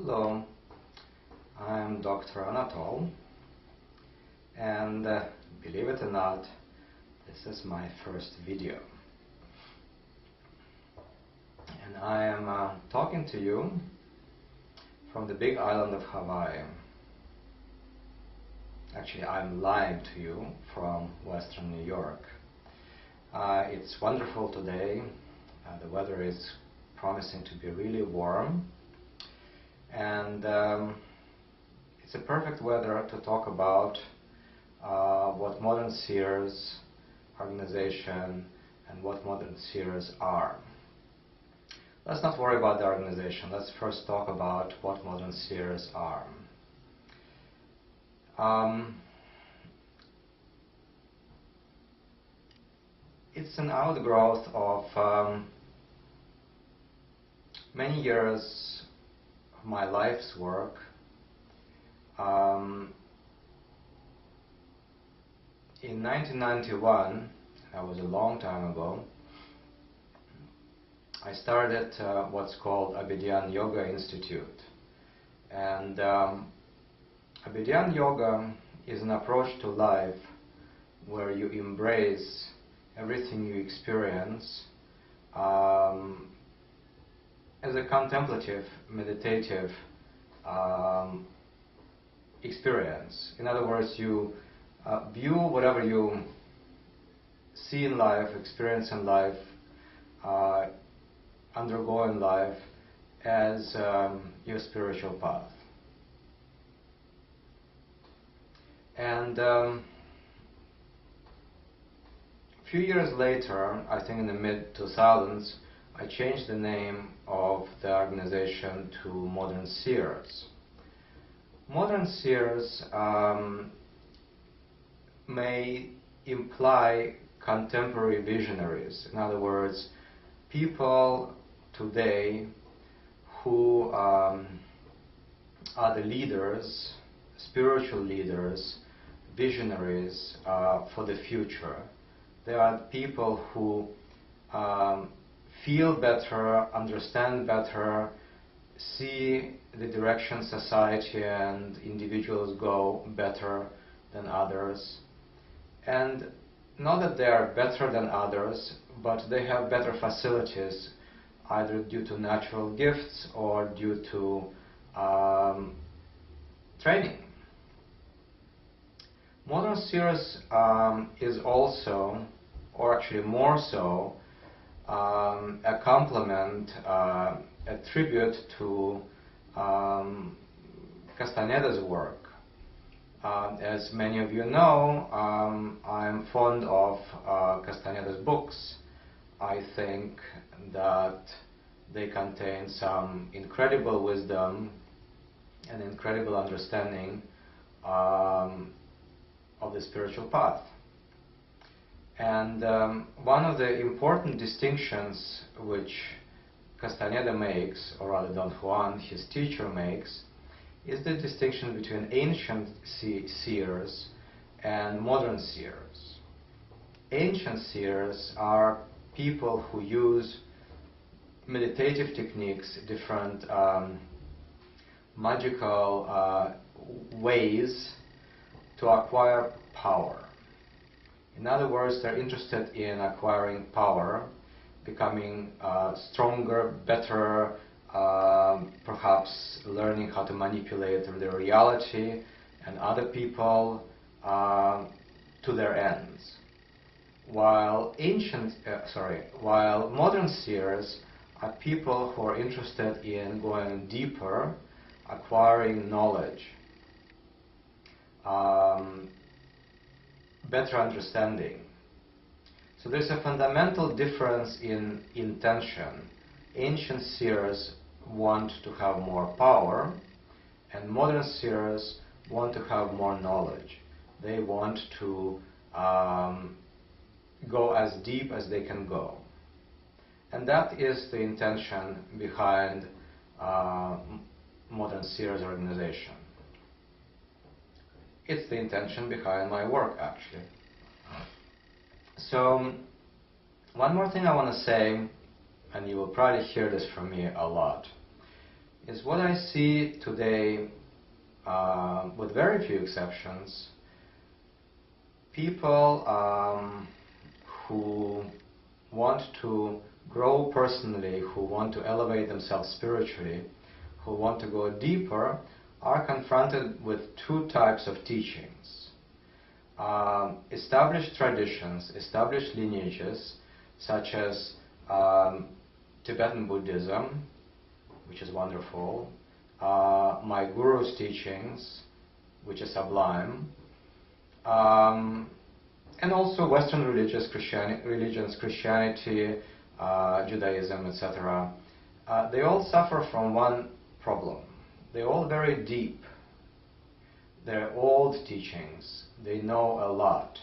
Hello, I'm Dr. Anatol, and believe it or not, this is my first video. And I am talking to you from the big island of Hawaii. Actually, I'm live to you from Western New York. It's wonderful today. The weather is promising to be really warm. And it's a perfect weather to talk about what modern Seers organization and what modern Seers are. Let's not worry about the organization. Let's first talk about what modern Seers are. It's an outgrowth of many years of my life's work. In 1991, that was a long time ago, I started what's called Abhidhyana Yoga Institute. And Abhidhyana Yoga is an approach to life where you embrace everything you experience as a contemplative, meditative experience. In other words, you view whatever you see in life, experience in life, undergo in life as your spiritual path. And a few years later, I think in the mid-2000s, I changed the name of the organization to Modern Seers. Modern Seers may imply contemporary visionaries. In other words, people today who are the leaders, spiritual leaders, visionaries for the future. They are people who feel better, understand better, see the direction society and individuals go better than others. And not that they are better than others, but they have better facilities, either due to natural gifts or due to training. Modern Seers is also, or actually more so, a complement, a tribute to Castaneda's work. As many of you know, I'm fond of Castaneda's books. I think that they contain some incredible wisdom and incredible understanding of the spiritual path. And one of the important distinctions which Castaneda makes, or rather Don Juan, his teacher, makes, is the distinction between ancient seers and modern seers. Ancient seers are people who use meditative techniques, different magical ways to acquire power. In other words, they're interested in acquiring power, becoming stronger, better, perhaps learning how to manipulate their reality and other people to their ends. While modern seers are people who are interested in going deeper, acquiring knowledge, better understanding. So there's a fundamental difference in intention. Ancient seers want to have more power, and modern seers want to have more knowledge. They want to go as deep as they can go. And that is the intention behind Modern Seers organization. It's the intention behind my work, actually. So, one more thing I want to say, and you will probably hear this from me a lot. is what I see today, with very few exceptions, people who want to grow personally, who want to elevate themselves spiritually, who want to go deeper, are confronted with two types of teachings. Established traditions, established lineages, such as Tibetan Buddhism, which is wonderful, my guru's teachings, which is sublime, and also Western religions, Christianity, Judaism, etc. They all suffer from one problem. They're all very deep. They're old teachings. They know a lot.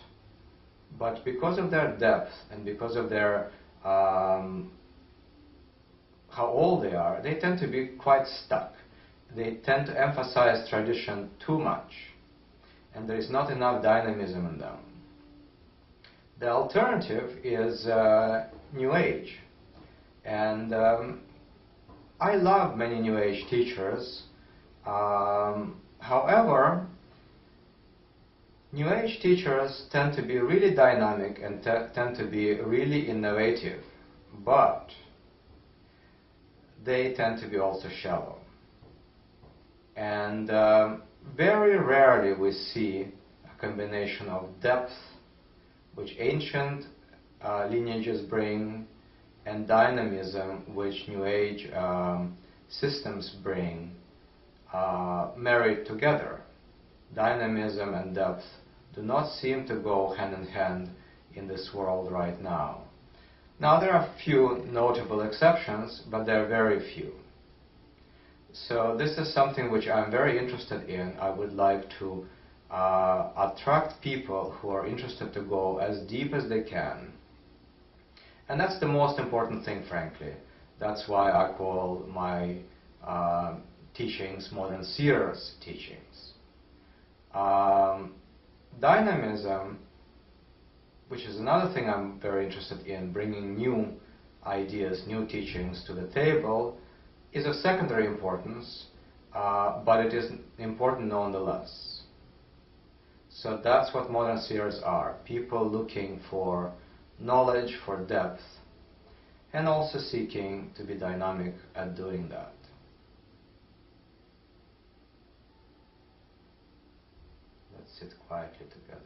But because of their depth and because of their how old they are, they tend to be quite stuck. They tend to emphasize tradition too much, and there is not enough dynamism in them. The alternative is New Age. And I love many New Age teachers. However, New Age teachers tend to be really dynamic and tend to be really innovative, but they tend to be also shallow. And very rarely we see a combination of depth, which ancient lineages bring, and dynamism, which New Age systems bring, married together. Dynamism and depth do not seem to go hand in hand in this world right now. Now, there are few notable exceptions, but there are very few. So this is something which I'm very interested in. I would like to attract people who are interested to go as deep as they can. And that's the most important thing, frankly. That's why I call my teachings more than Seers teachings. Dynamism, which is another thing I'm very interested in, bringing new ideas, new teachings to the table, is of secondary importance, but it is important nonetheless. So that's what modern Seers are, people looking for knowledge, for depth, and also seeking to be dynamic at doing that. Let's sit quietly together.